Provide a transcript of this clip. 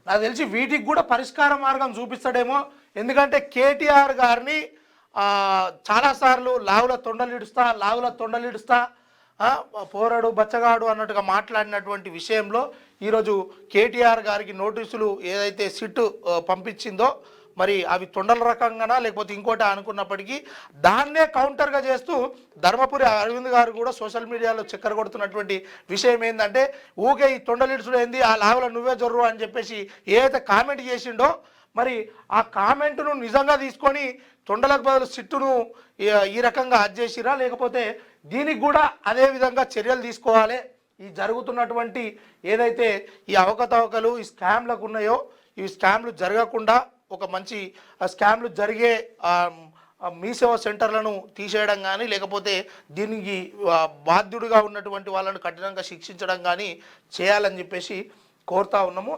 నాకు తెలిసి వీటికి కూడా పరిష్కార మార్గం చూపిస్తాడేమో. ఎందుకంటే కేటీఆర్ గారిని చాలాసార్లు లావుల తొండలిడుస్తా పోరాడు బచ్చగాడు అన్నట్టుగా మాట్లాడినటువంటి విషయంలో ఈరోజు కేటీఆర్ గారికి నోటీసులు ఏదైతే సిట్ పంపించిందో మరి అవి తొండల రకంగానా లేకపోతే ఇంకోటి అనుకున్నప్పటికీ దాన్నే కౌంటర్గా చేస్తూ ధర్మపురి అరవింద్ గారు కూడా సోషల్ మీడియాలో చక్కర కొడుతున్నటువంటి విషయం ఏంటంటే ఊకే ఈ తొండలిడుసుడు ఏంది ఆ లావుల నువ్వే జొర్రు అని చెప్పేసి ఏదైతే కామెంట్ చేసిండో మరి ఆ కామెంట్ను నిజంగా తీసుకొని తొండలకు బదులు సిట్టును ఈ రకంగా చేసిరా లేకపోతే దీనికి కూడా అదే విధంగా చర్యలు తీసుకోవాలి. ఈ జరుగుతున్నటువంటి ఏదైతే ఈ అవకతవకలు ఈ స్కామ్లకు ఉన్నాయో ఈ స్కామ్లు జరగకుండా ఒక మంచి స్కామ్లు జరిగే మీ సేవా సెంటర్లను తీసేయడం కానీ లేకపోతే దీనికి బాధ్యుడిగా ఉన్నటువంటి వాళ్ళను కఠినంగా శిక్షించడం కానీ చేయాలని చెప్పేసి కోరుతా ఉన్నాము.